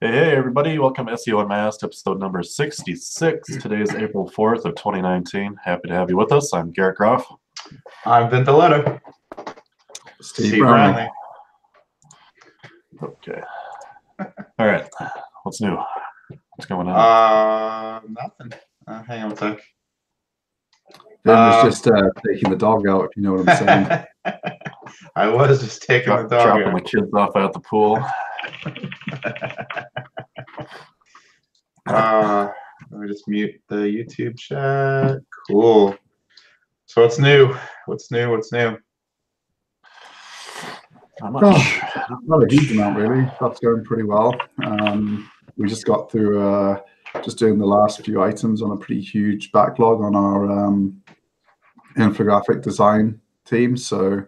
Hey, everybody, welcome to SEO Unmasked, episode number 66. Today is April 4th of 2019. Happy to have you with us. I'm Garrett Groff. I'm Vintoletto. Steve Brownlee. Okay. All right. What's new? What's going on? Nothing. Hang on a sec. Vin was just taking the dog out, if you know what I'm saying. I was just taking the dog dropping out. the kids off at the pool. Let me just mute the YouTube chat. Cool. So what's new? What's new? Not much. Not a huge amount, really. That's going pretty well. We just got through just doing the last few items on a pretty huge backlog on our infographic design team. So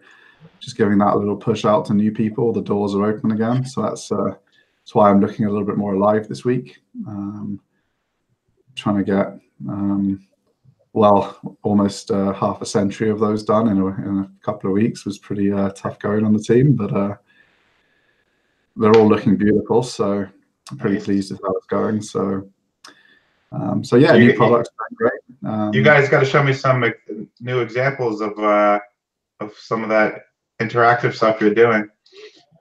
just giving that a little push out to new people. The doors are open again. So that's why I'm looking a little bit more alive this week. Trying to get, almost half a century of those done in a couple of weeks was pretty tough going on the team, but they're all looking beautiful. So I'm pretty pleased with how it's going. So yeah, new products are great. You guys got to show me some new examples of some of that interactive stuff you're doing.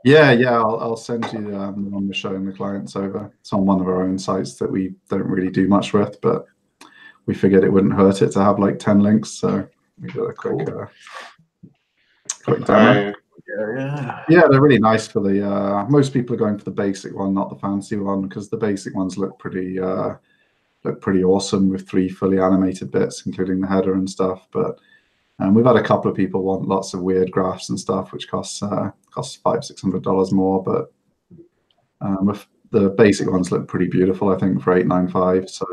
Yeah, I'll send you one we're showing the clients over. It's on one of our own sites that we don't really do much with, but we figured it wouldn't hurt it to have like 10 links. So we got a quick demo. Yeah, they're really nice for the. Most people are going for the basic one, not the fancy one, because the basic ones look pretty awesome with 3 fully animated bits, including the header and stuff. But we've had a couple of people want lots of weird graphs and stuff, which costs $500-600 more. But with the basic ones look pretty beautiful, I think, for $895. So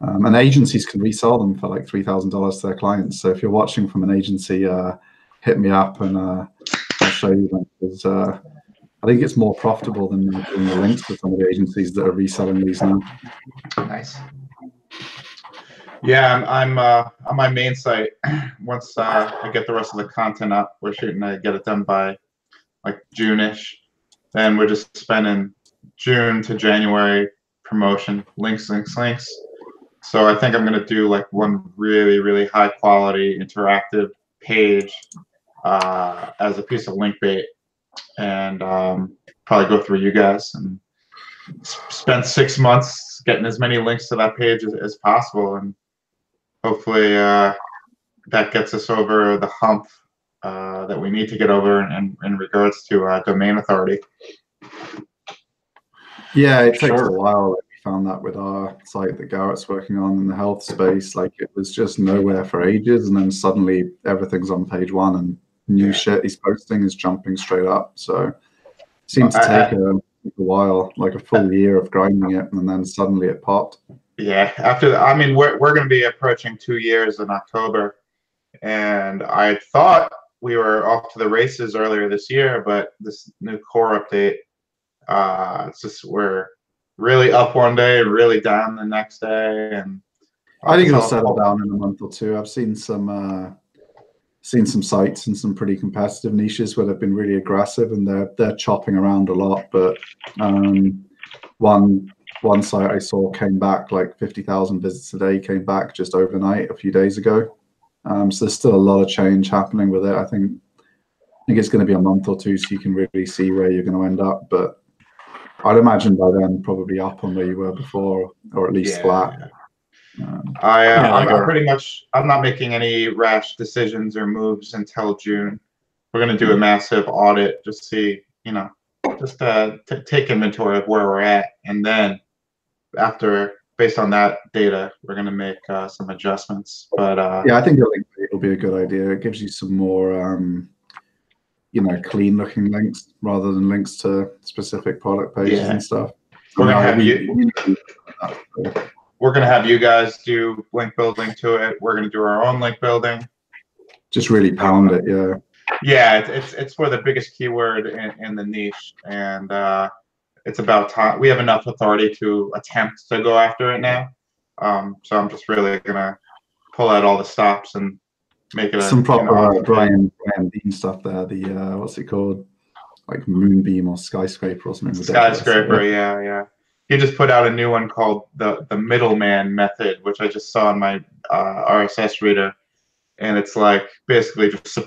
and agencies can resell them for like $3,000 to their clients. So if you're watching from an agency, hit me up and I'll show you them, because I think it's more profitable than doing the links for some of the agencies that are reselling these now. Nice. Yeah, I'm on my main site. Once I get the rest of the content up, we're shooting to get it done by like June-ish. Then we're just spending June to January promotion, links. So I think I'm gonna do like one really high quality interactive page as a piece of link bait, and probably go through you guys and spend 6 months getting as many links to that page as possible, and hopefully that gets us over the hump that we need to get over in regards to domain authority. Yeah, it takes a while. We found that with our site that Garrett's working on in the health space. Like, it was just nowhere for ages, and then suddenly everything's on page 1 and new shit he's posting is jumping straight up. So it seemed to take a while, like a full year of grinding it, and then suddenly it popped. Yeah, I mean, we're going to be approaching 2 years in October, and I thought we were off to the races earlier this year, but this new core update, it's just we're really up one day, really down the next day, and I think it'll settle down in a month or two. I've seen some sites in some pretty competitive niches where they've been really aggressive and they're chopping around a lot, but one site I saw came back like 50,000 visits a day, came back just overnight a few days ago. So there's still a lot of change happening with it. I think it's going to be a month or two so you can really see where you're going to end up. But I'd imagine by then probably up on where you were before, or at least flat. I'm not making any rash decisions or moves until June. We're going to do a massive audit, just see, just take inventory of where we're at, and then based on that data, we're going to make some adjustments. But yeah, I think it'll be a good idea. It gives you some more clean looking links rather than links to specific product pages and stuff. We're going to have you guys do link building to it. We're going to do our own link building. Just really pound it, yeah. Yeah, it's for the biggest keyword in the niche, and it's about time. We have enough authority to attempt to go after it now. So I'm just really gonna pull out all the stops and make it some proper Brian Dean stuff there. The what's it called? like Moonbeam or Skyscraper or something ridiculous. Skyscraper, yeah. He just put out a new one called the middleman method, which I just saw in my RSS reader, and it's like basically just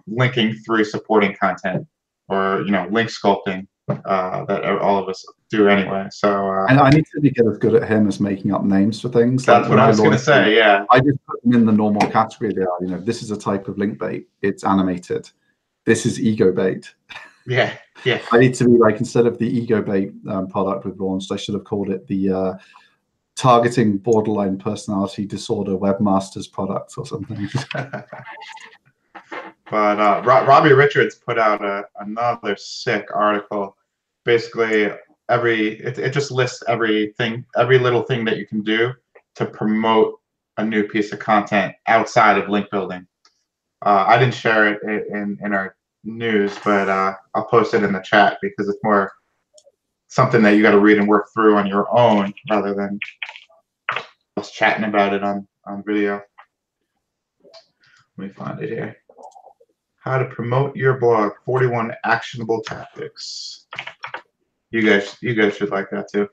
linking through supporting content, or link sculpting that all of us do anyway. So and I need to get as good at him as making up names for things. That's what I was going to say. Yeah, I just put them in the normal category. They are, this is a type of link bait. It's animated. This is ego bait. Yeah. I need to be like, instead of the ego bait product we've launched, I should have called it the targeting borderline personality disorder webmasters product or something. But Robbie Richards put out another sick article. Basically, it just lists every little thing that you can do to promote a new piece of content outside of link building. I didn't share it in our news, but I'll post it in the chat because it's more something that you got to read and work through on your own rather than us chatting about it on video. Let me find it here. How to promote your blog, 41 actionable tactics. You guys should like that too.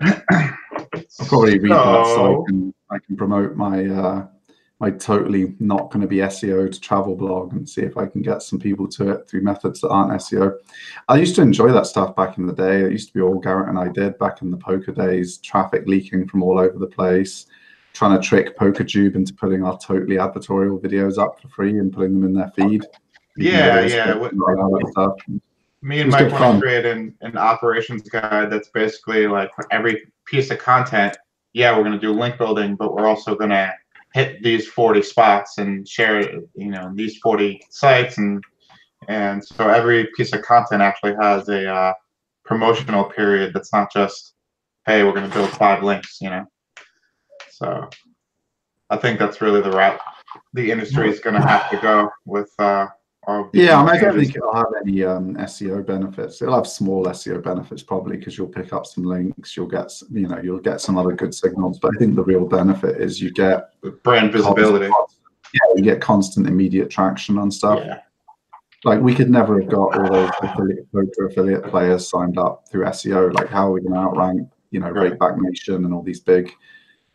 I'll probably read that so I can promote my totally not going to be SEO'd travel blog and see if I can get some people to it through methods that aren't SEO. I used to enjoy that stuff back in the day. It used to be all Garrett and I did back in the poker days, traffic leaking from all over the place, trying to trick PokerTube into putting our totally advertorial videos up for free and putting them in their feed. Yeah. Me and Mike want to create an operations guide that's basically like for every piece of content, we're going to do link building, but we're also going to hit these 40 spots and share it, these 40 sites, and so every piece of content actually has a promotional period that's not just, hey, we're going to build 5 links, So I think that's really the route the industry is going to have to go with. I don't think it'll have any SEO benefits. It'll have small SEO benefits probably because you'll pick up some links, you'll get some other good signals. But I think the real benefit is you get brand visibility. You get constant immediate traction on stuff. Yeah. Like we could never have got all those affiliate players signed up through SEO. Like how are we going to outrank Rakeback Nation and all these big,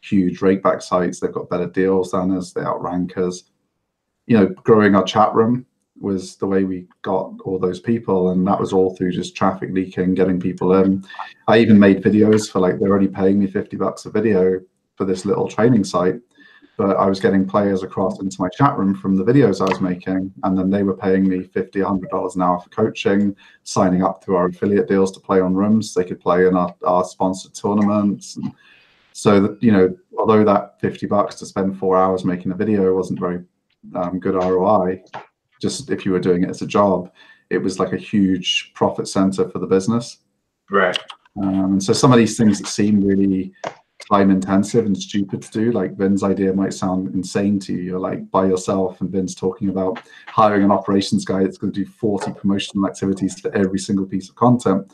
huge rakeback sites? They've got better deals than us. They outrank us. Growing our chat room was the way we got all those people, and that was all through just traffic leaking, getting people in. I even made videos for they're already paying me $50 a video for this little training site, but I was getting players across into my chat room from the videos I was making, and then they were paying me $50, $100 an hour for coaching, signing up through our affiliate deals to play on rooms. They could play in our sponsored tournaments. And so that, although that $50 to spend 4 hours making a video wasn't very good ROI, just if you were doing it as a job, it was like a huge profit center for the business. Right. And so some of these things that seem really time intensive and stupid to do, like Vin's idea might sound insane to you. You're like by yourself and Vin's talking about hiring an operations guy that's going to do 40 promotional activities for every single piece of content.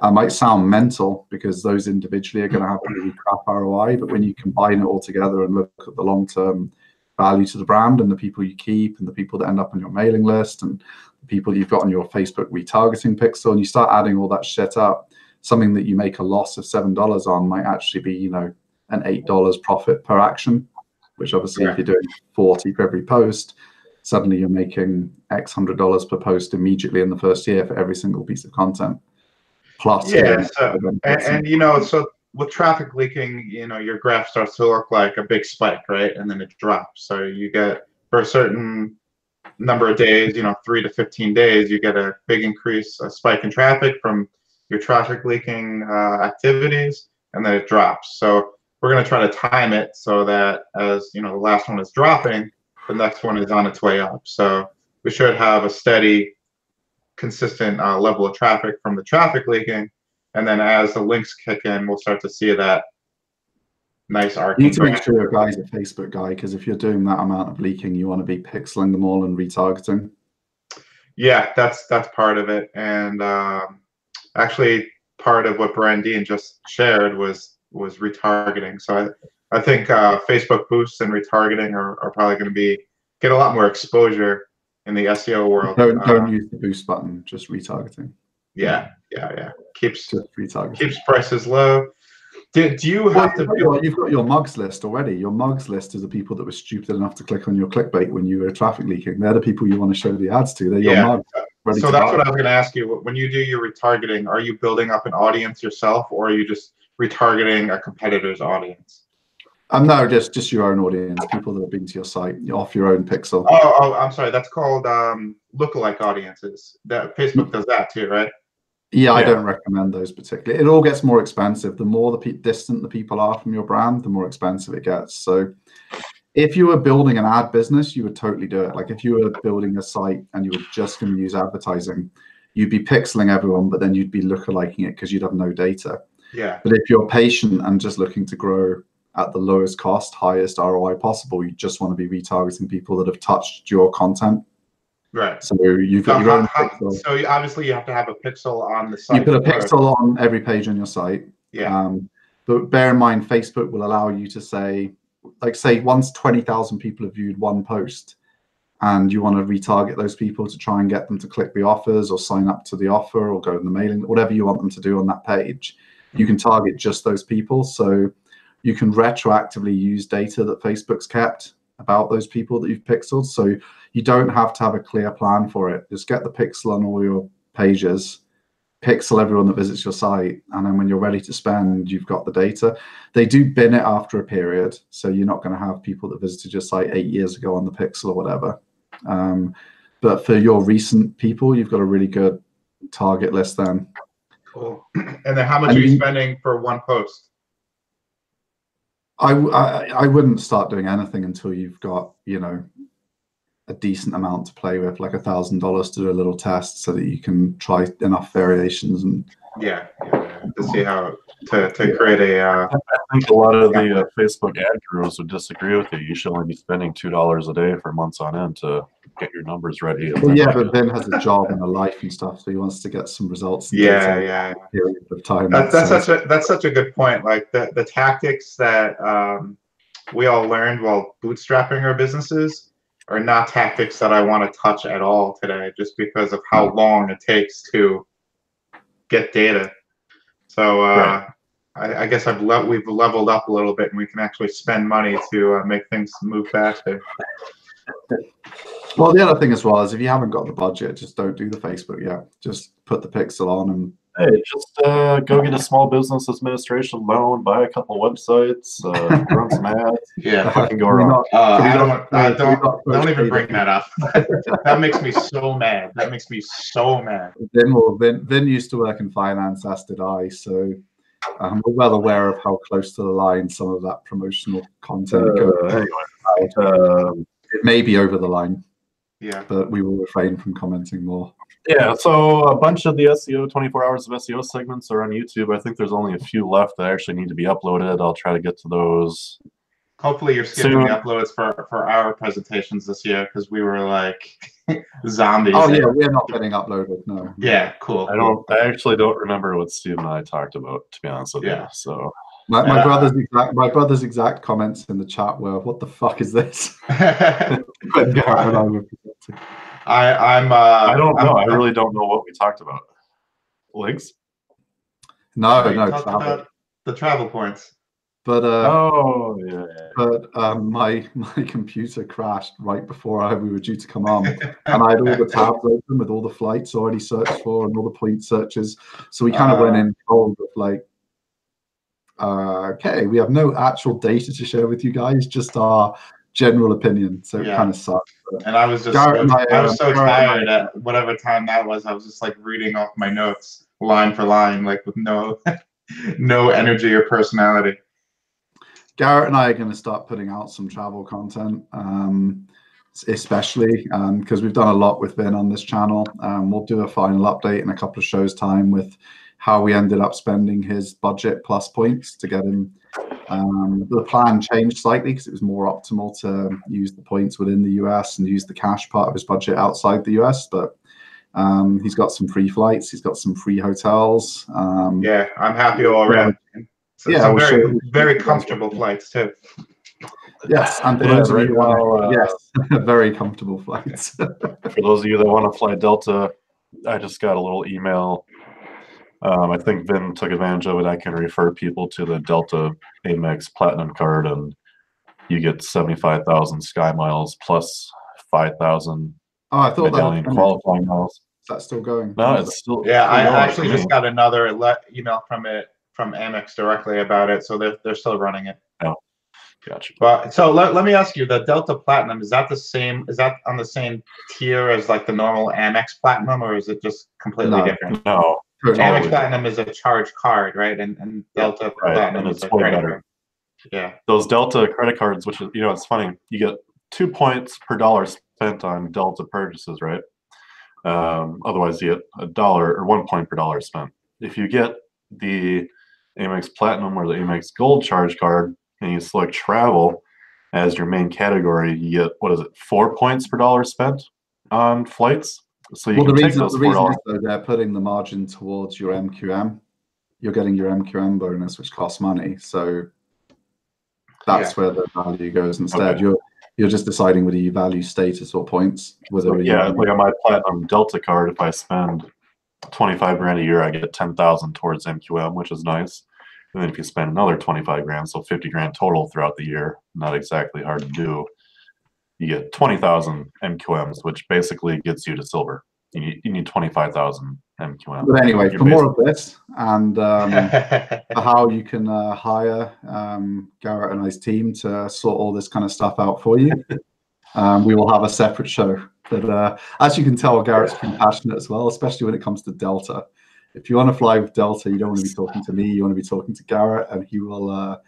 Might sound mental because those individually are going to have really crap ROI, but when you combine it all together and look at the long-term value to the brand and the people you keep and the people that end up on your mailing list and the people you've got on your Facebook retargeting pixel, and you start adding all that shit up, something that you make a loss of $7 on might actually be, an $8 profit per action, which obviously if you're doing 40 for every post, suddenly you're making X $100 per post immediately in the first year for every single piece of content. Plus, so with traffic leaking, your graph starts to look like a big spike, right? And then it drops. So you get, for a certain number of days, 3 to 15 days, you get a big increase, a spike in traffic from your traffic leaking activities, and then it drops. So we're going to try to time it so that as, the last one is dropping, the next one is on its way up. So we should have a steady, consistent level of traffic from the traffic leaking. And then as the links kick in, we'll start to see that nice arc. You need to make sure your guy's a Facebook guy, because if you're doing that amount of leaking, you want to be pixeling them all and retargeting. Yeah, that's part of it. And actually, part of what Brandine just shared was retargeting. So I think Facebook boosts and retargeting are probably going to get a lot more exposure in the SEO world. Don't use the boost button, just retargeting. Yeah. Keeps Just retargeting. Keeps prices low. Do you have to build? You've got your mugs list already. Your mugs list is the people that were stupid enough to click on your clickbait when you were traffic leaking. They're the people you want to show the ads to. They're your mugs. So that's what I was going to ask you. When you do your retargeting, are you building up an audience yourself, or are you just retargeting a competitor's audience? No, just your own audience, people that have been to your site off your own pixel. Oh, I'm sorry. That's called lookalike audiences. That Facebook does that too, right? Yeah, I don't recommend those particularly. It all gets more expensive. The more distant the people are from your brand, the more expensive it gets. So if you were building an ad business, you would totally do it. Like if you were building a site and you were just going to use advertising, you'd be pixeling everyone, but then you'd be lookaliking it because you'd have no data. Yeah. But if you're patient and just looking to grow at the lowest cost, highest ROI possible, you just want to be retargeting people that have touched your content. Right. So you've got your own pixel. So obviously you have to have a pixel on the site. You put a pixel on every page on your site. Yeah. But bear in mind, Facebook will allow you to say, like, say once 20,000 people have viewed one post, and you want to retarget those people to try and get them to click the offers or sign up to the offer or go to the mailing, whatever you want them to do on that page, you can target just those people. So you can retroactively use data that Facebook's kept about those people that you've pixeled. So you don't have to have a clear plan for it. Just get the pixel on all your pages, pixel everyone that visits your site, and then when you're ready to spend, you've got the data. They do bin it after a period, so you're not going to have people that visited your site 8 years ago on the pixel or whatever. But for your recent people, you've got a really good target list then. Cool. And then how much are you spending for one post? I wouldn't start doing anything until you've got, you know, a decent amount to play with, like $1,000 to do a little test so that you can try enough variations and to see how to create a. I think a lot of the Facebook ad gurus would disagree with you. You should only be spending $2 a day for months on end to get your numbers ready. Well, yeah, but Ben has a job and a life and stuff, so he wants to get some results. Yeah. Period of time. That's such a good point. Like the tactics that we all learned while bootstrapping our businesses are not tactics that I want to touch at all today, just because of how long it takes to get data. So I guess we've leveled up a little bit, and we can actually spend money to make things move faster. Well, the other thing as well is if you haven't got the budget, just don't do the Facebook yet. Just put the pixel on and just go get a small business administration loan, buy a couple websites, run some ads. Yeah, fucking go wrong. Don't even bring that up. That makes me so mad. Vin used to work in finance, as did I, so we're well aware of how close to the line some of that promotional content goes. It may be over the line. Yeah, but we will refrain from commenting more. Yeah, so a bunch of the SEO 24 hours of SEO segments are on YouTube. I think there's only a few left that actually need to be uploaded. I'll try to get to those. Hopefully you're skipping the uploads for our presentations this year, because we were like zombies. Oh yeah, we're not getting uploaded, no. Yeah, cool. I actually don't remember what Steve and I talked about, to be honest with you. So my brother's exact comments in the chat were, "What the fuck is this?" I don't know. I really don't know what we talked about. Links? No, the travel points. But but my computer crashed right before we were due to come on, and I had all the tabs open with all the flights already searched for and all the point searches. So we kind of went in cold with like, okay, we have no actual data to share with you guys, just our general opinion. So it kind of sucked. And I was just I was so tired at whatever time that was. I was just like reading off my notes line for line, like with no energy or personality. Garrett and I are going to start putting out some travel content, especially because we've done a lot with Vin on this channel. We'll do a final update in a couple of shows' time with how we ended up spending his budget plus points to get him. The plan changed slightly because it was more optimal to use the points within the US and use the cash part of his budget outside the US. But he's got some free flights. He's got some free hotels. Yeah, I'm happy all around. So some very comfortable flights too. Yes, and for Yeah, those of right you, now, yes, very comfortable flights. for those of you that want to fly Delta, I just got a little email. I think Vin took advantage of it. I can refer people to the Delta Amex Platinum card, and you get 75,000 Sky Miles plus 5,000 Oh, I thought that was Medallion qualifying miles. Is that still going? No, it's still Yeah, I going actually for just me. got another email from Amex directly about it, so they're still running it. Oh, gotcha. But so let me ask you, the Delta Platinum, is that on the same tier as like the normal Amex Platinum, or is it just completely different? No. Amex Platinum is a charge card, right? And Delta Platinum and is it's a way credit better. card. Yeah. Those Delta credit cards, which is, it's funny, you get 2 points per dollar spent on Delta purchases, right? Otherwise, you get $1 or 1 point per dollar spent. If you get the Amex Platinum or the Amex Gold charge card and you select travel as your main category, you get 4 points per dollar spent on flights. So you can take those $4. Is that they're putting the margin towards your MQM. You're getting your MQM bonus, which costs money. So that's where the value goes instead. Okay. You're just deciding whether you value status or points. Like on my Platinum Delta card, if I spend 25 grand a year, I get 10,000 towards MQM, which is nice. And then if you spend another 25 grand, so 50 grand total throughout the year, not exactly hard to do, you get 20,000 MQMs, which basically gets you to silver. You need 25,000 MQM. But anyway, for more of this and how you can hire Garrett and his team to sort all this kind of stuff out for you, we will have a separate show. But as you can tell, Garrett's pretty passionate as well, especially when it comes to Delta. If you want to fly with Delta, you don't want to be talking to me. You want to be talking to Garrett, and he'll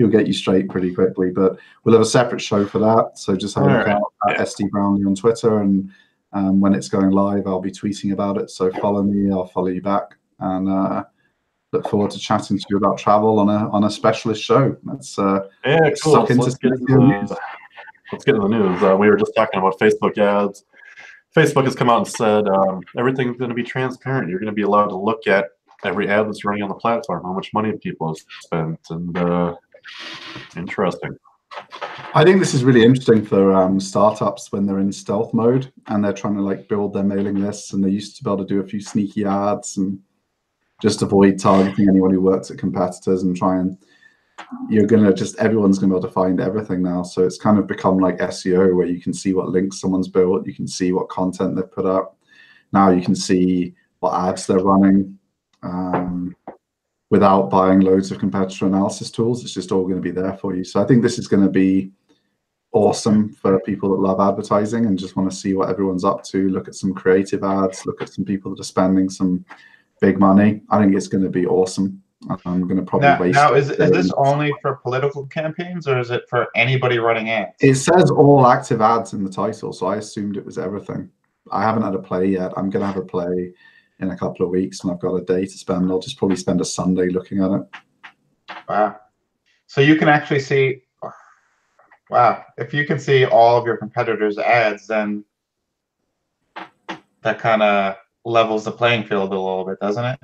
get you straight pretty quickly. But we'll have a separate show for that. So just have a look out at SD Brownlee on Twitter, and when it's going live, I'll be tweeting about it. So follow me, I'll follow you back, and look forward to chatting to you about travel on a specialist show. Let's cool. Let's get into the news. We were just talking about Facebook ads. Facebook has come out and said everything's going to be transparent. You're going to be allowed to look at every ad that's running on the platform, how much money people have spent, and interesting. I think this is really interesting for startups when they're in stealth mode and they're trying to build their mailing lists, and they used to be able to do a few sneaky ads and just avoid targeting anyone who works at competitors and try and everyone's gonna be able to find everything now. So it's kind of become like SEO, where you can see what links someone's built, you can see what content they've put up. Now you can see what ads they're running without buying loads of competitor analysis tools. It's just all going to be there for you. So I think this is going to be awesome for people that love advertising and just want to see what everyone's up to, look at some creative ads, look at some people that are spending some big money. I think it's going to be awesome. I'm going to probably Now, is this only for political campaigns, or is it for anybody running ads? It says all active ads in the title, so I assumed it was everything. I haven't had a play yet. I'm going to have a play in a couple of weeks, and I've got a day to spend. I'll just probably spend a Sunday looking at it. Wow. So you can actually see, wow, if you can see all of your competitors' ads, then that kind of levels the playing field a little bit, doesn't it?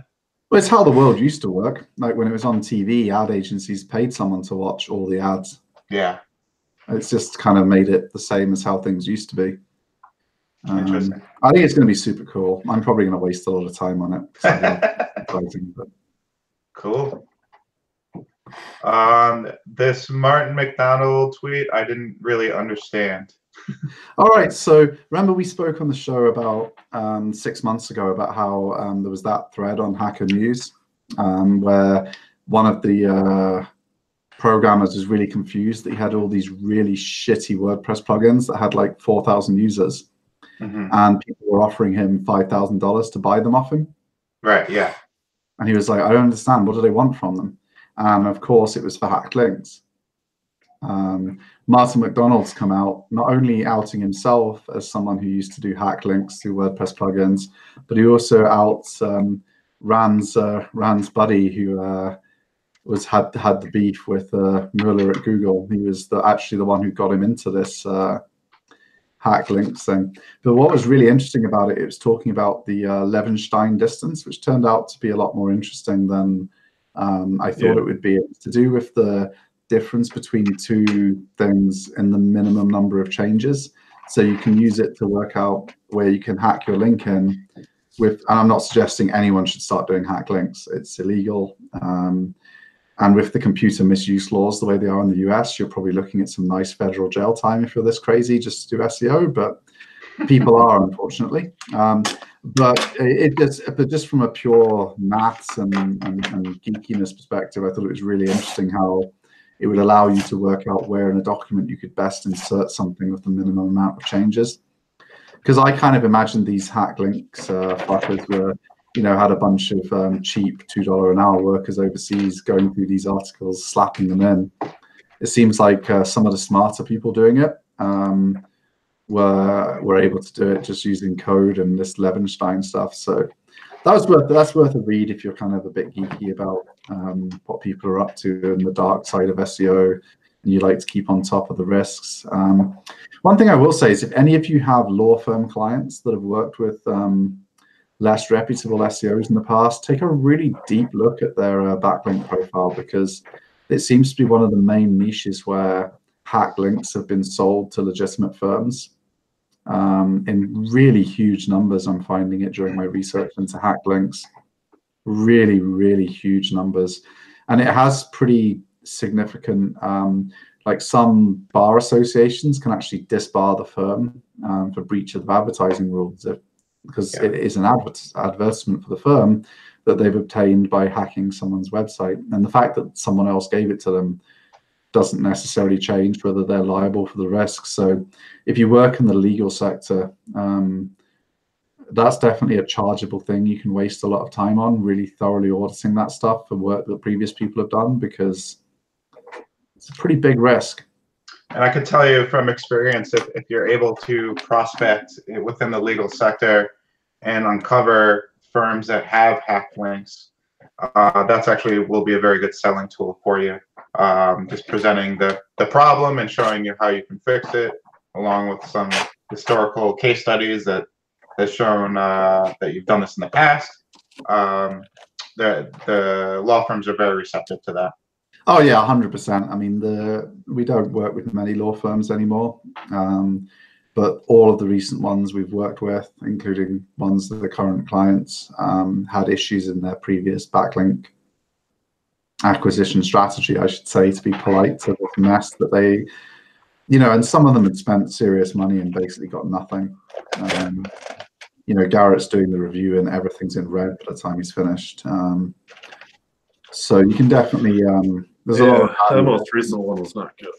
Well, it's how the world used to work. Like when it was on TV, ad agencies paid someone to watch all the ads. Yeah. It's just kind of made it the same as how things used to be. Interesting. I think it's going to be super cool. I'm probably going to waste a lot of time on it. But... Cool. This Martin McDonald tweet, I didn't really understand. All right. So remember we spoke on the show about 6 months ago about how there was that thread on Hacker News where one of the programmers was really confused that he had all these really shitty WordPress plugins that had like 4,000 users. Mm-hmm. And people were offering him $5,000 to buy them off him. Right, yeah. And he was like, I don't understand. What do they want from them? And of course, it was for hacked links. Martin McDonald's come out, not only outing himself as someone who used to do hack links through WordPress plugins, but he also outs Rand's buddy who had the beef with Mueller at Google. He was actually the one who got him into this hack links thing. But what was really interesting about it, it was talking about the Levenstein distance, which turned out to be a lot more interesting than I thought it would be. It was to do with the difference between two things in the minimum number of changes. So you can use it to work out where you can hack your link in with, and I'm not suggesting anyone should start doing hack links. It's illegal. And with the computer misuse laws the way they are in the US, you're probably looking at some nice federal jail time if you're this crazy just to do SEO, but people are, unfortunately. But just from a pure maths and geekiness perspective, I thought it was really interesting how it would allow you to work out where in a document you could best insert something with the minimum amount of changes. Because I kind of imagined these hack links fuckers were, had a bunch of cheap $2 an hour workers overseas going through these articles, slapping them in. It seems like some of the smarter people doing it were able to do it just using code and this Levenstein stuff. So that's worth a read if you're kind of a bit geeky about what people are up to in the dark side of SEO, and you like to keep on top of the risks. One thing I will say is if any of you have law firm clients that have worked with less reputable SEOs in the past, take a really deep look at their backlink profile, because it seems to be one of the main niches where hack links have been sold to legitimate firms in really huge numbers. I'm finding it during my research into hack links, really, really huge numbers. And it has pretty significant, like some bar associations can actually disbar the firm for breach of advertising rules, because it is an advertisement for the firm that they've obtained by hacking someone's website. And the fact that someone else gave it to them doesn't necessarily change whether they're liable for the risks. So if you work in the legal sector, that's definitely a chargeable thing you can waste a lot of time on, really thoroughly auditing that stuff for work that previous people have done, because it's a pretty big risk. And I can tell you from experience, if you're able to prospect within the legal sector and uncover firms that have hacked links, that's actually will be a very good selling tool for you. Just presenting the problem and showing you how you can fix it, along with some historical case studies that has shown that you've done this in the past. The law firms are very receptive to that. Oh yeah, 100%. I mean, we don't work with many law firms anymore, but all of the recent ones we've worked with, including ones that are current clients, had issues in their previous backlink acquisition strategy, I should say, to be polite, to this mess that they, and some of them had spent serious money and basically got nothing. Garrett's doing the review and everything's in red by the time he's finished. So you can definitely, there's a lot of the most recent one was not good.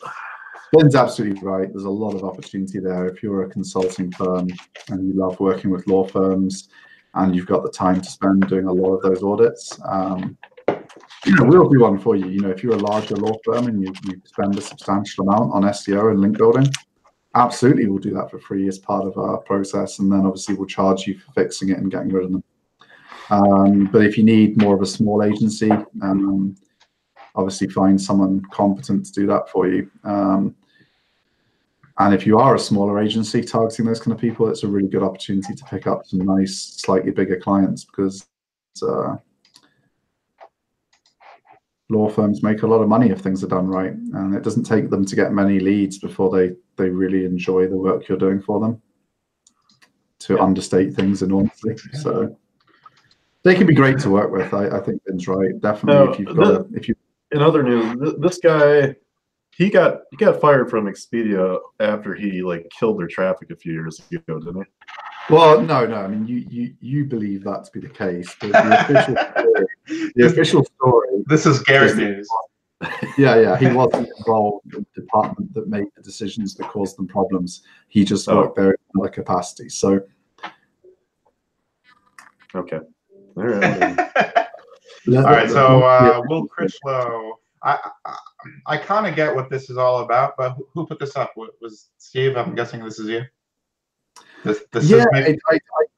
Ben's absolutely right. There's a lot of opportunity there. If you're a consulting firm and you love working with law firms and you've got the time to spend doing a lot of those audits, we'll do one for you. If you're a larger law firm and you spend a substantial amount on SEO and link building, absolutely we'll do that for free as part of our process, and then obviously we'll charge you for fixing it and getting rid of them. But if you need more of a small agency, obviously find someone competent to do that for you. And if you are a smaller agency targeting those kind of people, it's a really good opportunity to pick up some nice, slightly bigger clients, because law firms make a lot of money if things are done right, and it doesn't take them to get many leads before they really enjoy the work you're doing for them, to understate things enormously. So they can be great to work with. I think Ben's right. Definitely, in other news, this guy, he got fired from Expedia after he killed their traffic a few years ago, didn't he? Well, no. I mean, you believe that to be the case, but the official story. This is Garrett news. Yeah, he wasn't involved in the department that made the decisions that caused them problems. He just worked there in another capacity. So, okay, all right. All right. So Will Critchlow, I kind of get what this is all about, but who put this up? Was Steve? I'm guessing this is you.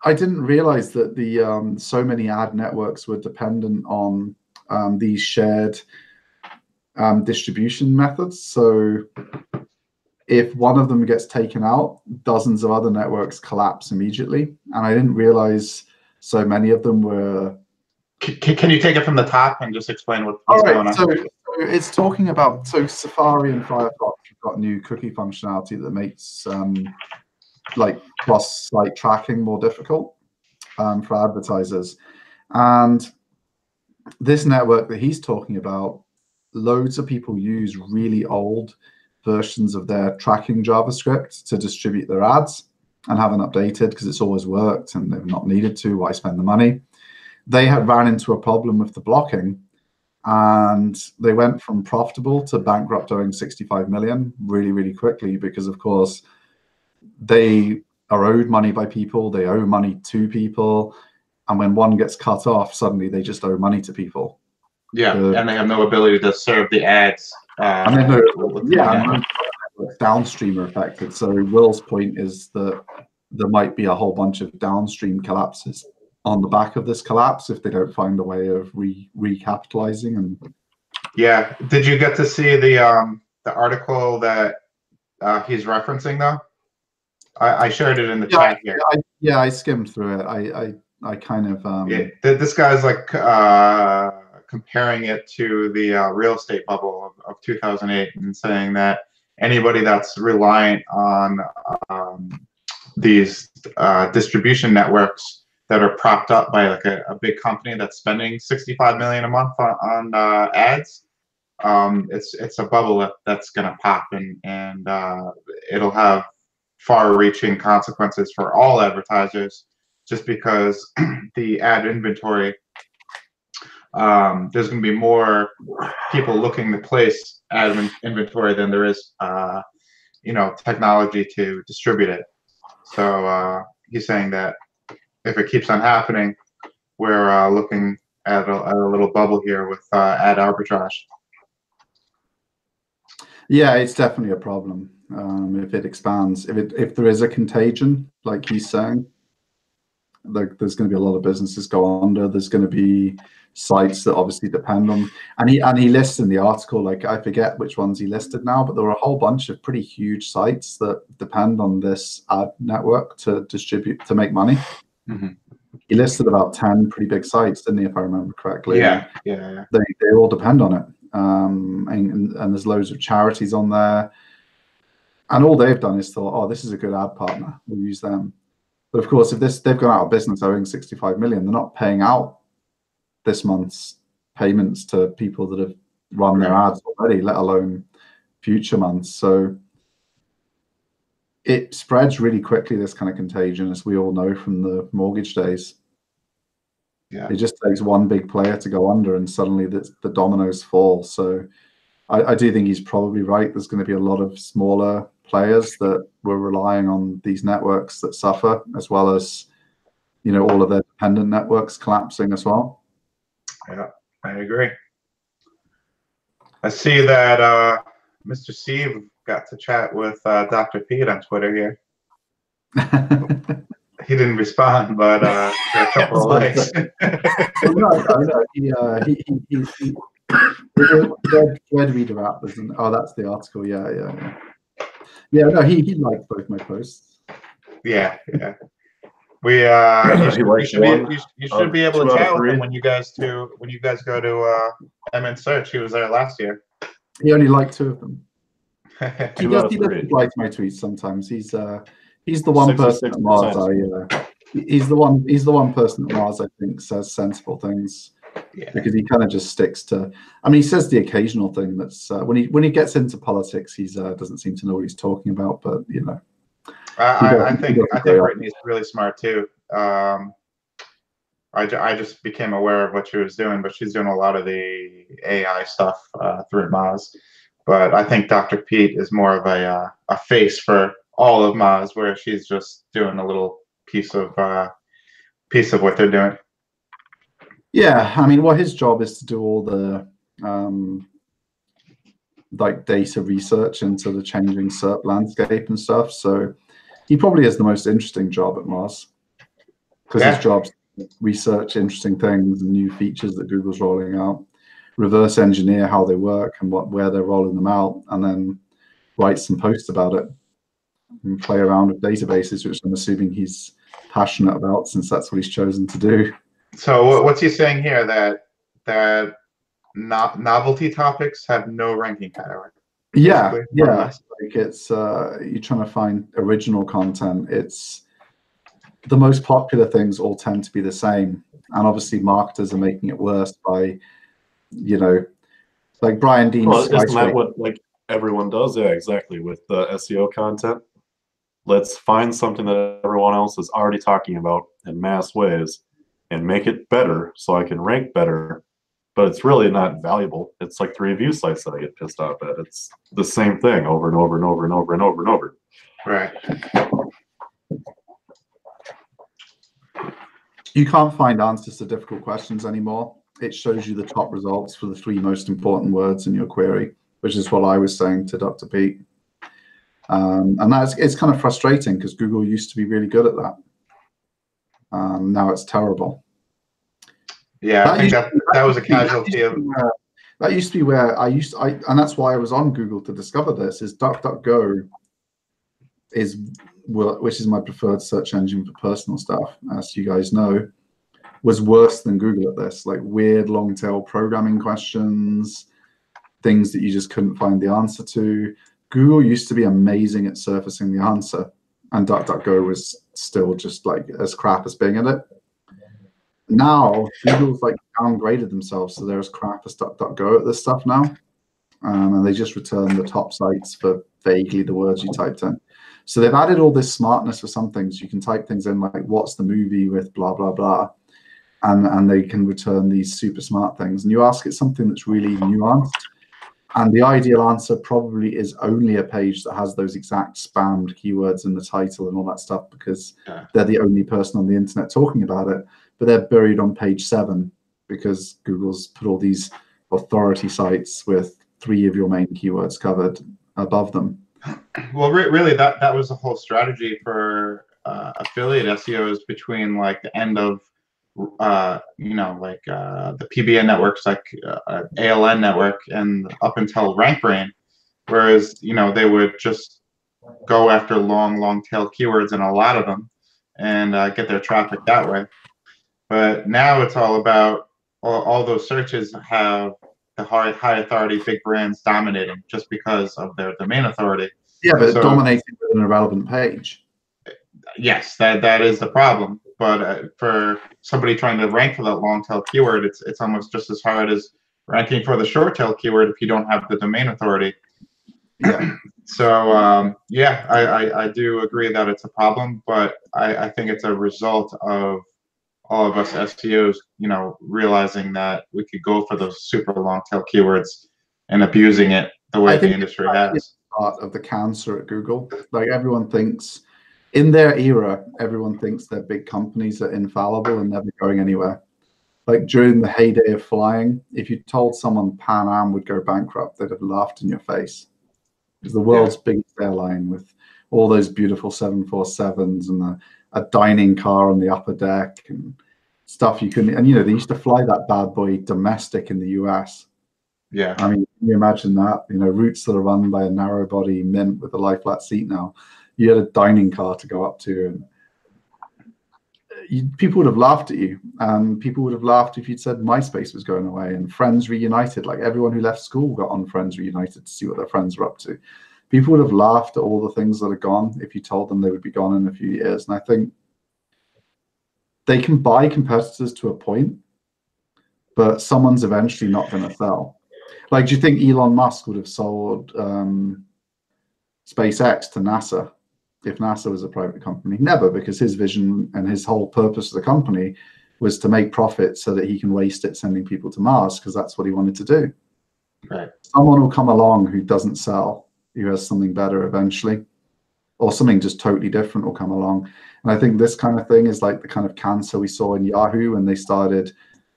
I didn't realize that the so many ad networks were dependent on these shared distribution methods. So if one of them gets taken out, dozens of other networks collapse immediately. And I didn't realize so many of them were. Can you take it from the top and just explain what's going on? So it's talking about, so Safari and Firefox have got new cookie functionality that makes like cross-site tracking more difficult for advertisers. And this network that he's talking about, loads of people use really old versions of their tracking JavaScript to distribute their ads and haven't updated because it's always worked and they've not needed to. Why spend the money? They had ran into a problem with the blocking, and they went from profitable to bankrupt, owing 65 million really, really quickly, because of course they are owed money by people, they owe money to people, and when one gets cut off, suddenly they just owe money to people. Yeah, and they have no ability to serve the ads. And then downstream are affected. So Will's point is that there might be a whole bunch of downstream collapses on the back of this collapse if they don't find a way of recapitalizing. And yeah, did you get to see the article that he's referencing though? I shared it in the chat here. I skimmed through it. I kind of this guy's like comparing it to the real estate bubble of 2008 and saying that anybody that's reliant on these distribution networks that are propped up by like a big company that's spending 65 million a month on ads, it's a bubble that's going to pop, and it'll have far-reaching consequences for all advertisers, just because the ad inventory, there's going to be more people looking to place ad inventory than there is technology to distribute it. So he's saying that if it keeps on happening, we're looking at a little bubble here with ad arbitrage. Yeah, it's definitely a problem if it expands. If there is a contagion, like he's saying, like there's going to be a lot of businesses go under. There's going to be sites that obviously depend on, and he lists in the article, like I forget which ones he listed now, but there were a whole bunch of pretty huge sites that depend on this ad network to distribute, to make money. Mm-hmm. He listed about 10 pretty big sites, didn't he, if I remember correctly? Yeah. They all depend on it. And there's loads of charities on there. And all they've done is thought, oh, this is a good ad partner, we'll use them. But of course, if they've gone out of business owing 65 million, they're not paying out this month's payments to people that have run their ads already, let alone future months. So it spreads really quickly, this kind of contagion, as we all know from the mortgage days. Yeah. It just takes one big player to go under, and suddenly the dominoes fall. So I do think he's probably right. There's going to be a lot of smaller players that were relying on these networks that suffer, as well as, all of their dependent networks collapsing as well. Yeah, I agree. I see that Mr. Steve got to chat with Dr. Pete on Twitter here. He didn't respond, but got a couple of likes. Red reader app, isn't? Oh, that's the article. Yeah. No, he liked both my posts. Yeah. We you should be able to chat with him when you guys go to MN Search. He was there last year. He only liked 2 of them. He doesn't like my tweets sometimes. He's the one person at Mars he's the one person at Mars I think says sensible things. Yeah. Because he kind of just sticks to. I mean, he says the occasional thing that's when he gets into politics, he doesn't seem to know what he's talking about. But I think Brittany's really smart too. I just became aware of what she was doing, but she's doing a lot of the AI stuff through Maz. But I think Dr. Pete is more of a face for all of Maz, where she's just doing a little piece of what they're doing. Yeah, I mean, his job is to do all the like data research into the changing SERP landscape and stuff. So he probably has the most interesting job at Mars, because his job's research interesting things and new features that Google's rolling out, reverse engineer how they work and where they're rolling them out, and then write some posts about it and play around with databases, which I'm assuming he's passionate about, since that's what he's chosen to do. So what's he saying here, that novelty topics have no ranking category. Yeah, Basically, yeah. unless- Like it's you're trying to find original content. It's the most popular things all tend to be the same, and obviously marketers are making it worse by, you know, like Brian Dean's Well, isn't that skyscraper. what like everyone does? Yeah, exactly. With the SEO content, let's find something that everyone else is already talking about in mass ways and make it better so I can rank better. But it's really not valuable. It's like the review sites that I get pissed off at. It's the same thing over and over and over and over and over and over. Right. You can't find answers to difficult questions anymore. It shows you the top results for the 3 most important words in your query, which is what I was saying to Dr. Pete. And it's kind of frustrating because Google used to be really good at that. Now it's terrible. Yeah, I think that was a casualty of. That used to be where and that's why I was on Google to discover this. Is DuckDuckGo which is my preferred search engine for personal stuff, as you guys know, was worse than Google at this. Like weird long tail programming questions, things that you just couldn't find the answer to. Google used to be amazing at surfacing the answer, and DuckDuckGo was still just like as crap as being at it. Now Google's like downgraded themselves, so they're as crap as DuckDuckGo at this stuff now, and they just return the top sites for vaguely the words you typed in. So they've added all this smartness for some things. You can type things in like "what's the movie with blah blah blah," and they can return these super smart things. And you ask it something that's really nuanced, and the ideal answer probably is only a page that has those exact spammed keywords in the title and all that stuff, because they're the only person on the internet talking about it. But they're buried on page 7 because Google's put all these authority sites with 3 of your main keywords covered above them. Well, really, that was the whole strategy for affiliate SEOs between like the end of, the PBN networks, like ALN network, and up until RankBrain, whereas they would just go after long tail keywords and a lot of them, and get their traffic that way. But now it's all about all those searches have the high authority big brands dominating just because of their domain authority. Yeah, but dominating with an irrelevant page. Yes, that is the problem. But for somebody trying to rank for that long tail keyword, it's almost just as hard as ranking for the short tail keyword if you don't have the domain authority. Yeah. So I do agree that it's a problem, but I think it's a result of all of us SEOs, realizing that we could go for those super long tail keywords and abusing it the way the industry has. Part of the cancer at Google. Like everyone thinks, in their era, everyone thinks their big companies are infallible and never going anywhere. Like during the heyday of flying, if you told someone Pan Am would go bankrupt, they'd have laughed in your face. It's the world's biggest airline with all those beautiful 747s and a dining car on the upper deck and stuff you couldn't. And they used to fly that bad boy domestic in the US. Yeah. I mean, can you imagine that? Routes that are run by a narrow body Mint with a lie flat seat now. You had a dining car to go up to, and people would have laughed at you. People would have laughed if you'd said MySpace was going away and Friends Reunited. Like everyone who left school got on Friends Reunited to see what their friends were up to. People would have laughed at all the things that are gone if you told them they would be gone in a few years. And I think they can buy competitors to a point, but someone's eventually not going to sell. Like, do you think Elon Musk would have sold SpaceX to NASA if NASA was a private company? Never, because his vision and his whole purpose of the company was to make profit so that he can waste it sending people to Mars, because that's what he wanted to do. Right. Someone will come along who doesn't sell, who has something better eventually, or something just totally different will come along. And I think this kind of thing is like the kind of cancer we saw in Yahoo when they started.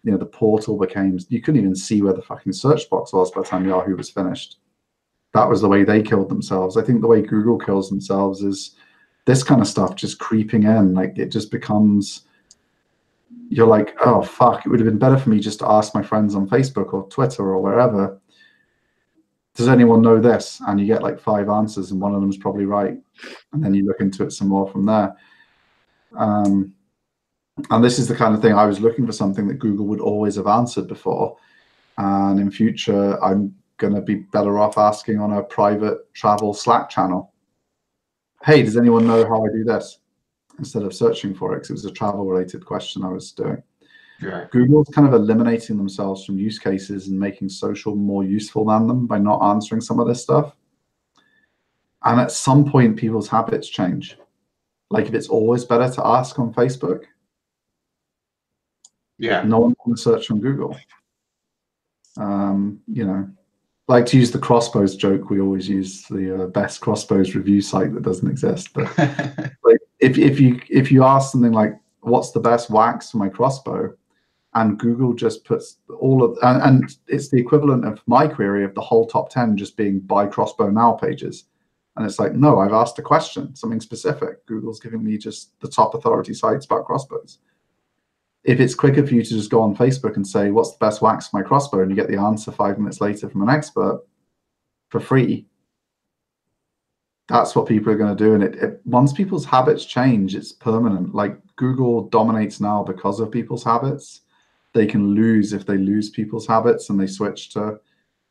The portal became, you couldn't even see where the fucking search box was by the time Yahoo was finished. That was the way they killed themselves. I think the way Google kills themselves is this kind of stuff just creeping in. Like it just becomes, you're like, oh fuck, it would have been better for me just to ask my friends on Facebook or Twitter or wherever, does anyone know this? And you get like 5 answers and one of them is probably right. And then you look into it some more from there. And this is the kind of thing I was looking for, something that Google would always have answered before. And in future, I'm going to be better off asking on a private travel Slack channel, hey, does anyone know how I do this? Instead of searching for it, because it was a travel related question I was doing. Yeah. Google's kind of eliminating themselves from use cases and making social more useful than them by not answering some of this stuff. And at some point, people's habits change. Like if it's always better to ask on Facebook, no one can search on Google. You know, like to use the crossbows joke, we always use the best crossbows review site that doesn't exist. But like if you ask something like, what's the best wax for my crossbow? And Google just puts all of, and it's the equivalent of my query of the whole top 10 just being buy crossbow now pages. And it's like, no, I've asked a question, something specific. Google's giving me just the top authority sites about crossbows. If it's quicker for you to just go on Facebook and say, what's the best wax for my crossbow? And you get the answer 5 minutes later from an expert for free. That's what people are going to do. And once people's habits change, it's permanent. Like Google dominates now because of people's habits. They can lose if they lose people's habits and they switch to,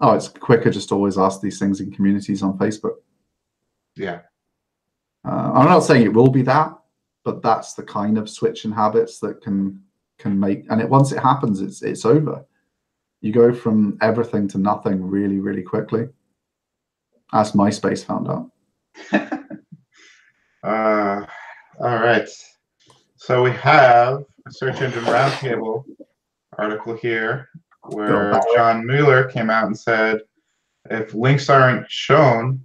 oh, it's quicker just to always ask these things in communities on Facebook. Yeah. I'm not saying it will be that, but that's the kind of switch in habits that can make, and once it happens, it's over. You go from everything to nothing really, really quickly. As MySpace found out. All right. So we have a Search Engine Roundtable article here where John Mueller came out and said, if links aren't shown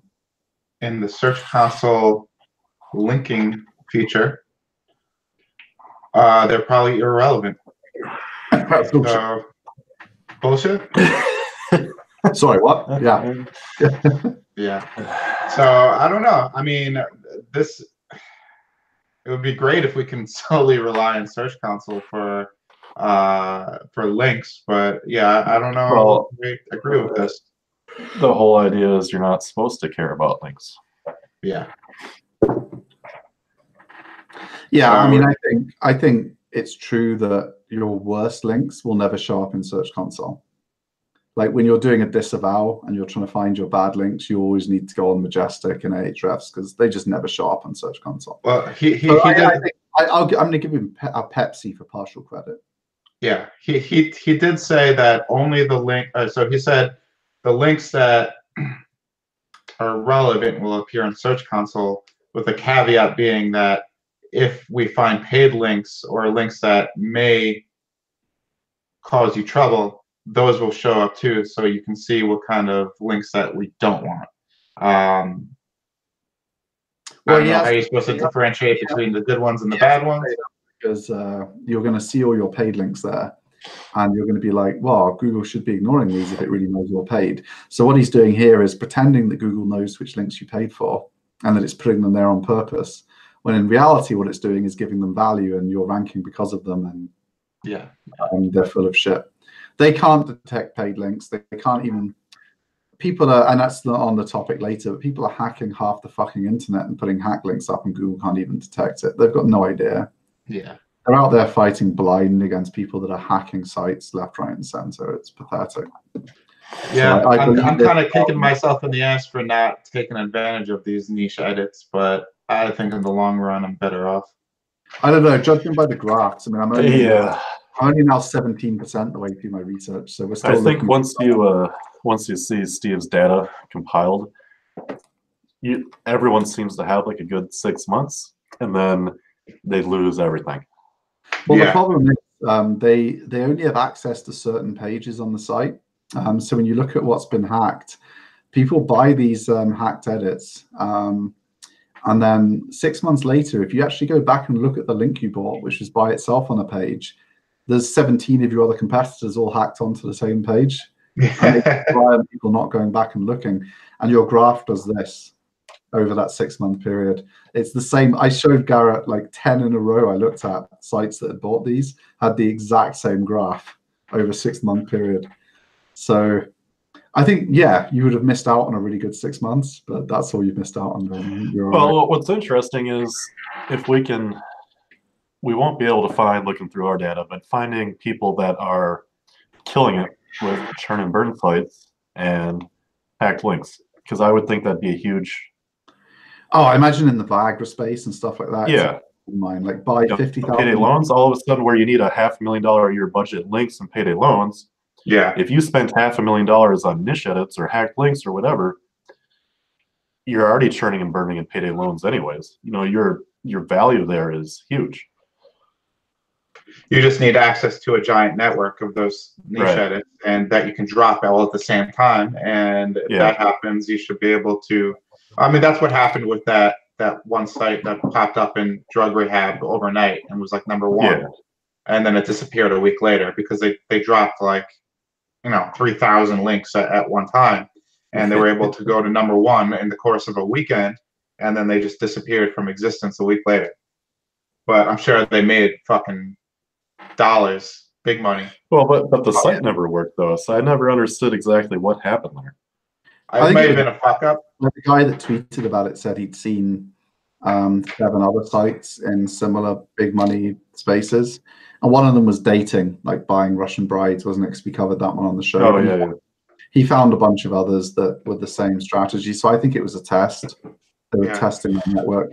in the Search Console linking feature, they're probably irrelevant. So, bullshit? Sorry, what? Yeah. Yeah. So I don't know. I mean, it would be great if we can solely rely on Search Console for links, but yeah, I don't know. Well, I agree with this. The whole idea is you're not supposed to care about links. Yeah. Yeah, I mean, I think it's true that your worst links will never show up in Search Console. Like when you're doing a disavow and you're trying to find your bad links, you always need to go on Majestic and Ahrefs because they just never show up on Search Console. Well, I'm going to give him a Pepsi for partial credit. Yeah, he did say that only the link. So he said the links that are relevant will appear in Search Console, with the caveat being that if we find paid links or links that may cause you trouble, those will show up too, so you can see what kind of links that we don't want. I don't know how you're supposed to differentiate between the good ones and the bad ones. Because you're going to see all your paid links there, and you're going to be like, well, Google should be ignoring these if it really knows you're paid. So what he's doing here is pretending that Google knows which links you paid for and that it's putting them there on purpose, when in reality what it's doing is giving them value and you're ranking because of them, and yeah, they're full of shit. They can't detect paid links. They can't even, people are, and that's not on the topic later, but people are hacking half the fucking internet and putting hack links up and Google can't even detect it. They've got no idea. Yeah. They're out there fighting blind against people that are hacking sites left, right, and center. It's pathetic. Yeah, so I'm kind of kicking myself in the ass for not taking advantage of these niche edits, but I think in the long run, I'm better off. I don't know, judging by the graphs, I mean, I'm only now 17% the way through my research, so we're still. I think once you see Steve's data compiled, everyone seems to have like a good 6 months, and then they lose everything. Well, the problem is they only have access to certain pages on the site. So when you look at what's been hacked, people buy these hacked edits, and then 6 months later, if you actually go back and look at the link you bought, which is by itself on a page, there's 17 of your other competitors all hacked onto the same page. And people not going back and looking, and your graph does this over that 6 month period. It's the same. I showed Garrett like 10 in a row. I looked at sites that had bought these, had the exact same graph over a 6 month period. So I think, yeah, you would have missed out on a really good 6 months, but that's all you've missed out on. Well, what's interesting is if we won't be able to find looking through our data, but finding people that are killing it with churn and burn sites and hacked links? Because I would think that'd be a huge. Oh, I imagine in the Viagra space and stuff like that. Yeah. Mine, like buy 50,000 payday loans. All of a sudden, where you need a $500,000 a year budget in links and payday loans. Yeah. If you spent $500,000 on niche edits or hacked links or whatever, you're already churning and burning in payday loans anyways. You know, your value there is huge. You just need access to a giant network of those niche edits, and that you can drop all at the same time. And if that happens, you should be able to. I mean, that's what happened with that one site that popped up in drug rehab overnight and was like #1, and then it disappeared a week later because they dropped like 3,000 links at one time, and they were able to go to #1 in the course of a weekend, and then they just disappeared from existence a week later. But I'm sure they made fucking dollars, big money. Well, but the site never worked though, so I never understood exactly what happened there. I think it may have been a fuck up. The guy that tweeted about it said he'd seen 7 other sites in similar big money spaces, and one of them was dating, like buying Russian brides, wasn't it? Because we covered that one on the show. Oh yeah. He found a bunch of others that were the same strategy, so I think it was a test. They were testing the network.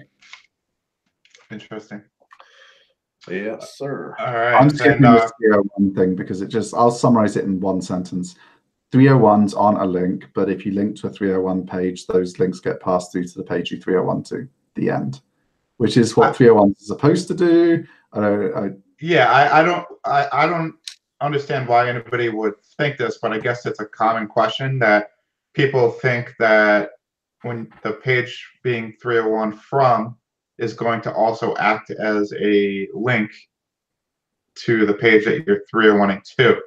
Interesting. Yes, sir. All right. I'm skipping the 301 thing because I'll summarize it in one sentence. 301s aren't a link, but if you link to a 301 page, those links get passed through to the page you 301 to. The end, which is what 301 is supposed to do. I don't understand why anybody would think this, but I guess it's a common question that people think that when the page being 301 from is going to also act as a link to the page that you're 301ing to,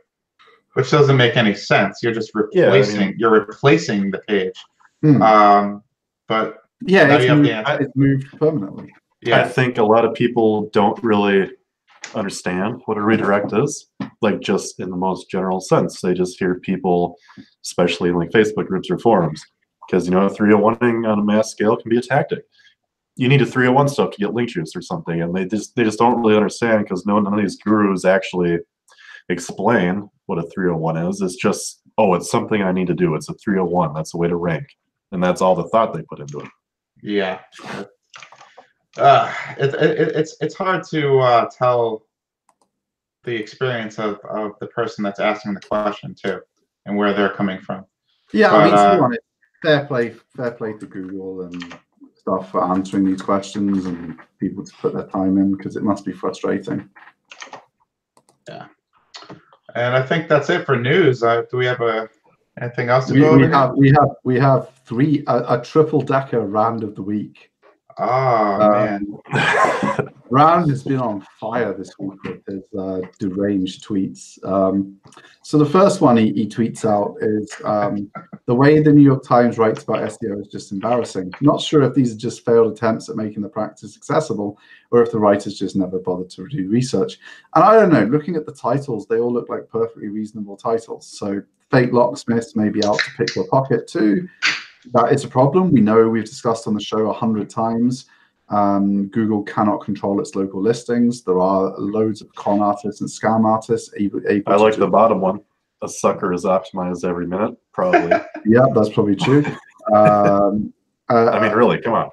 which doesn't make any sense. You're just replacing. You're replacing the page. But it's moved permanently. I think a lot of people don't really understand what a redirect is, like just in the most general sense. They just hear people, especially in like Facebook groups or forums, because 301ing on a mass scale can be a tactic. You need a 301 stuff to get link juice or something, and they just don't really understand because none of these gurus actually explain what a 301 is. It's just, it's something I need to do. It's a 301. That's the way to rank, and that's all the thought they put into it. Yeah. It's hard to tell the experience of the person that's asking the question too, and where they're coming from. Yeah, I mean, to be honest, fair play to Google and stuff for answering these questions and people to put their time in, because it must be frustrating. Yeah. And I think that's it for news. Do we have anything else to go over? We have a triple decker round of the week. Oh man, Rand has been on fire this week with his deranged tweets. So the first one he tweets out is the way the New York Times writes about SEO is just embarrassing. Not sure if these are just failed attempts at making the practice accessible, or if the writers just never bothered to do research. And I don't know, looking at the titles, they all look like perfectly reasonable titles. So fake locksmiths may be out to pick your pocket too. That is a problem. We know, we've discussed on the show 100 times. Google cannot control its local listings. There are loads of con artists and scam artists able I like the bottom one. A sucker is optimized every minute, probably. Yeah, that's probably true. I mean, really, come on.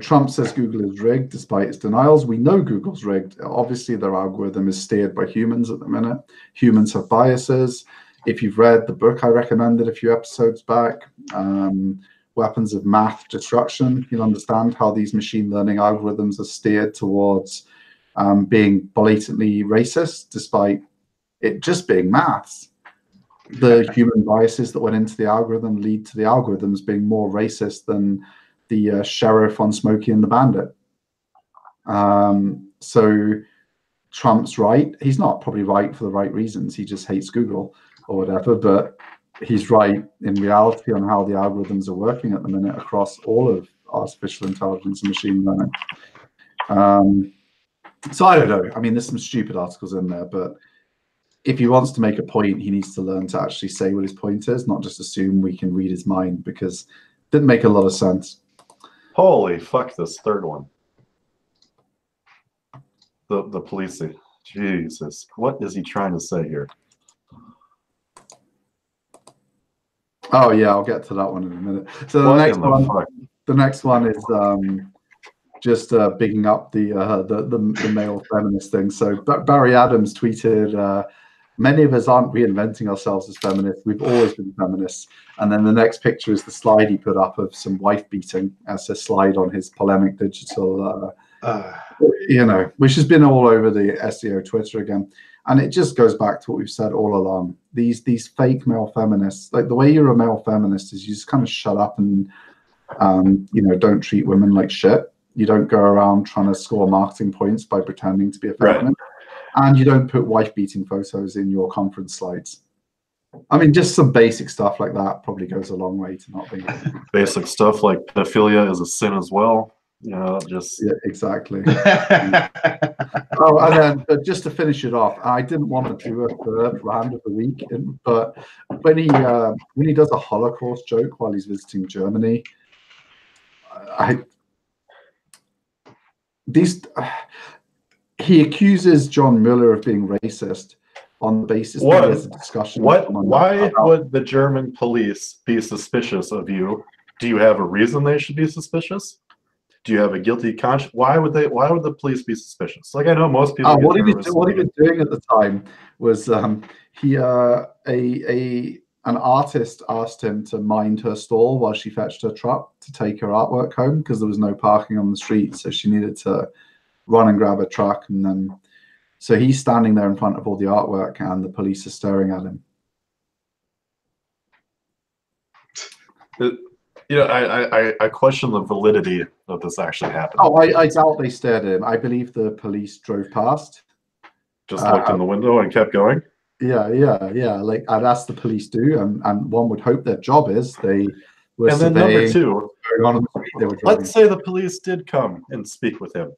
Trump says Google is rigged despite its denials. We know Google's rigged. Obviously, their algorithm is steered by humans at the minute. Humans have biases. If you've read the book I recommended a few episodes back, Weapons of Math Destruction, you'll understand how these machine learning algorithms are steered towards being blatantly racist, despite it just being maths. The human biases that went into the algorithm lead to the algorithms being more racist than the sheriff on Smokey and the Bandit. So Trump's right. He's not probably right for the right reasons. He just hates Google or whatever, but he's right in reality on how the algorithms are working at the minute across all of artificial intelligence and machine learning. So I don't know. I mean, there's some stupid articles in there, but if he wants to make a point, he needs to learn to actually say what his point is, not just assume we can read his mind, because it didn't make a lot of sense. Holy fuck, this third one. The policing. Jesus. What is he trying to say here? Oh yeah, I'll get to that one in a minute. So the next one is just bigging up the male feminist thing. So Barry Adams tweeted, "Many of us aren't reinventing ourselves as feminists. We've always been feminists." And then the next picture is the slide he put up of some wife beating as a slide on his polemic digital, which has been all over the SEO Twitter again. And it just goes back to what we've said all along. These fake male feminists, like the way you're a male feminist is you just kind of shut up and don't treat women like shit. You don't go around trying to score marketing points by pretending to be a feminist. Right. And you don't put wife beating photos in your conference slides. I mean, just some basic stuff like that probably goes a long way to not being basic stuff like pedophilia is a sin as well. Yeah, exactly. Oh, and then just to finish it off, I didn't want to do a third round of the week, but when he does a Holocaust joke while he's visiting Germany, he accuses John Mueller of being racist on the basis that there's a discussion. Why would the German police be suspicious of you? Do you have a reason they should be suspicious? Do you have a guilty conscience? Why would the police be suspicious? Like, I know most people. What he was doing at the time was an artist asked him to mind her stall while she fetched her truck to take her artwork home because there was no parking on the street, so she needed to run and grab a truck, and then so he's standing there in front of all the artwork, and the police are staring at him. I question the validity of this actually happening. Oh, I doubt they stared at him. I believe the police drove past. Just looked in the window and kept going? Yeah. Like, and that's the police do, and one would hope their job is they were and then number two, they were let's say the police did come and speak with him.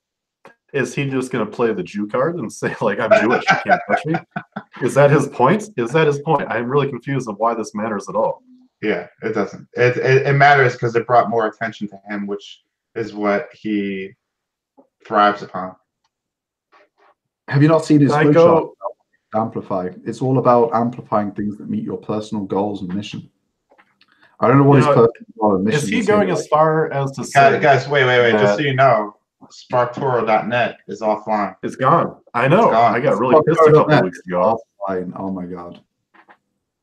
Is he just going to play the Jew card and say, like, I'm Jewish, you can't touch me? Is that his point? I'm really confused on why this matters at all. Yeah, it doesn't. It matters because it brought more attention to him, which is what he thrives upon. Have you not seen his flowchart? Amplify. It's all about amplifying things that meet your personal goals and mission. I don't know what his personal goal and mission is. Is he going as far as to say... Guys, wait. Just so you know, SparkToro.net is offline. It's gone. I know. I got really pissed a couple of weeks ago. Offline. Oh my god.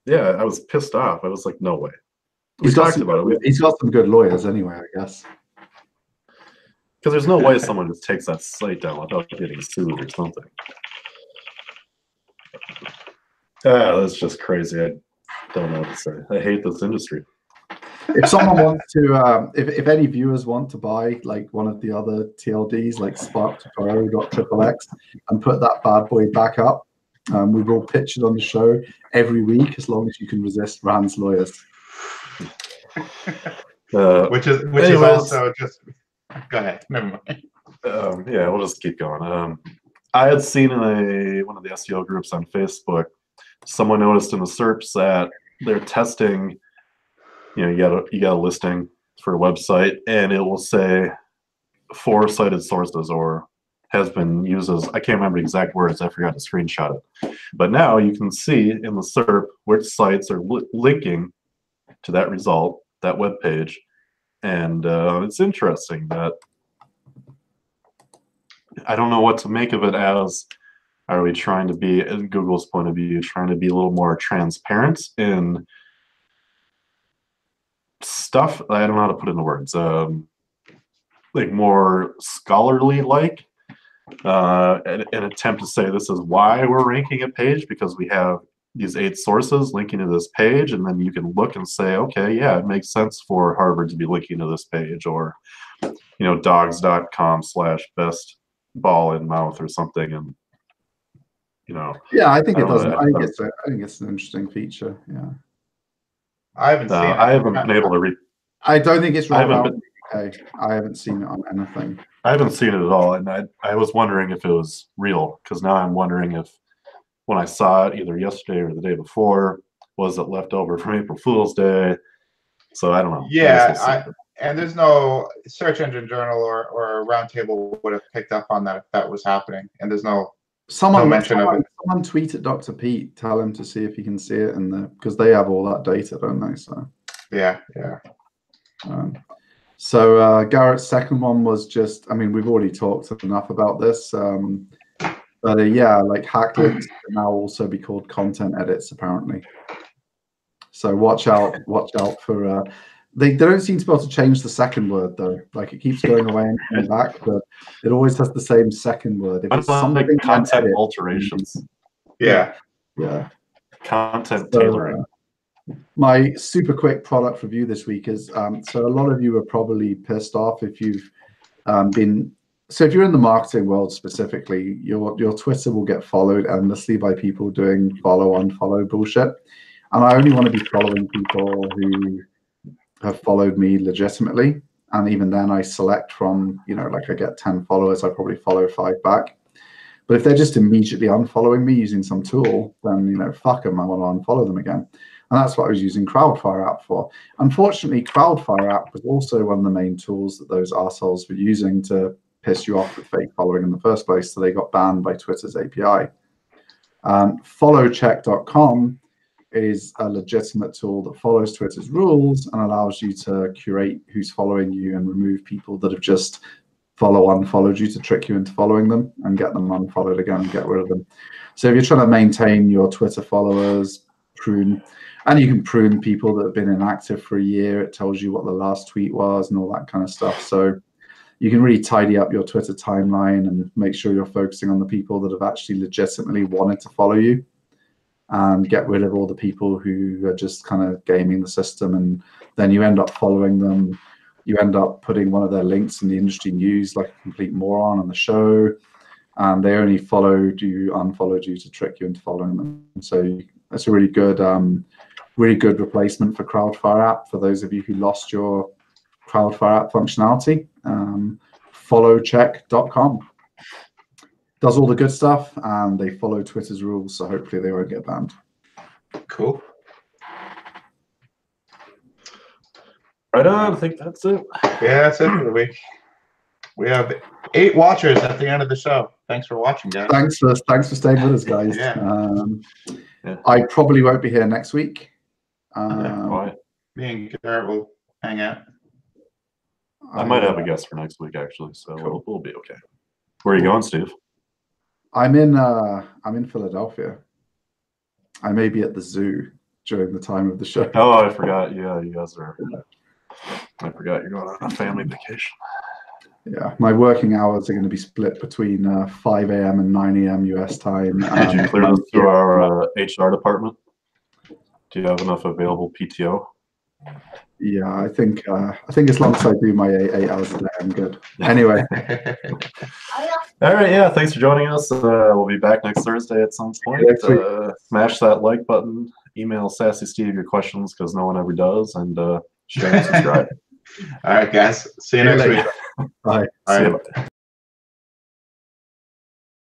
Yeah, I was pissed off. I was like, no way. He's got some good lawyers anyway, I guess. Because there's no way someone just takes that site down without getting sued or something. That's just crazy. I don't know what to say. I hate this industry. If someone wants to, if any viewers want to buy like one of the other TLDs, like SparkToro.xxx, and put that bad boy back up, we will pitch it on the show every week as long as you can resist Rand's lawyers. Which is also just. Go ahead. Never mind. Yeah, we'll just keep going. I had seen in one of the SEO groups on Facebook, someone noticed in the SERPs that they're testing. You got a listing for a website, and it will say 4 cited sources or has been used as, I can't remember the exact words, I forgot to screenshot it. But now you can see in the SERP which sites are linking to that result, that web page. And it's interesting that I don't know what to make of it as, are we trying to be, in Google's point of view, trying to be a little more transparent in stuff? I don't know how to put it into words. Like more scholarly like, an attempt to say this is why we're ranking a page, because we have these 8 sources linking to this page, and then you can look and say, okay, yeah, it makes sense for Harvard to be linking to this page, or dogs.com/best ball in mouth or something, and yeah, I think it does. I think it's an interesting feature. Yeah, I haven't seen it. I haven't been able to read. I don't think it's right. I haven't seen it on anything. I haven't seen it at all, and I was wondering if it was real, because now I'm wondering if when I saw it either yesterday or the day before, was it left over from April Fool's Day? So I don't know. Yeah, and there's no search engine journal or roundtable would have picked up on that if that was happening, and there's no mention of it. Someone tweet at Dr. Pete, tell him to see if he can see it, because they have all that data, don't they? So Yeah. So Garrett's second one was just, I mean, we've already talked enough about this, but yeah, like hack links can now also be called content edits apparently. So watch out for. They don't seem to be able to change the second word though. Like it keeps going away and coming back, but it always has the same second word. If it's something like content alterations. Yeah. Content tailoring. My super quick product review this week is so a lot of you are probably pissed off if you've if you're in the marketing world specifically, your Twitter will get followed endlessly by people doing unfollow bullshit. And I only want to be following people who have followed me legitimately. And even then I select from, like I get 10 followers, I probably follow 5 back. But if they're just immediately unfollowing me using some tool, then, fuck them, I want to unfollow them again. And that's what I was using Crowdfire app for. Unfortunately, Crowdfire app was also one of the main tools that those arseholes were using to piss you off with fake following in the first place. So they got banned by Twitter's API. Followcheck.com is a legitimate tool that follows Twitter's rules and allows you to curate who's following you and remove people that have just unfollowed you to trick you into following them and get them unfollowed again and get rid of them. So if you're trying to maintain your Twitter followers, you can prune people that have been inactive for a year. It tells you what the last tweet was and all that kind of stuff. So you can really tidy up your Twitter timeline and make sure you're focusing on the people that have actually legitimately wanted to follow you, and get rid of all the people who are just kind of gaming the system. And then you end up following them. You end up putting one of their links in the industry news like a complete moron on the show. And they only unfollowed you to trick you into following them. So that's a really good replacement for Crowdfire app for those of you who lost your Crowdfire app functionality. Followcheck.com does all the good stuff, and they follow Twitter's rules, so hopefully they won't get banned. Cool. Right on. I think that's it. Yeah, that's it for the week. We have 8 watchers at the end of the show. Thanks for watching, guys. Thanks for staying with us, guys. Yeah. I probably won't be here next week. Why? Me and Garrett will hang out. I might have a guest for next week, actually, so cool. We'll be okay. Where are you going, Steve? I'm in Philadelphia. I may be at the zoo during the time of the show. Oh, I forgot. Yeah, you guys are. I forgot you're going on a family vacation. Yeah, my working hours are going to be split between 5 a.m. and 9 a.m. US time. Did you clear this through our HR department? Do you have enough available PTO? Yeah, I think as long as I do my 8 hours a day, I'm good. Anyway. All right, yeah, thanks for joining us. We'll be back next Thursday at some point. Smash that like button. Email Sassy Steve your questions because no one ever does, and share and subscribe. All right, guys. See you next week. Bye. All right.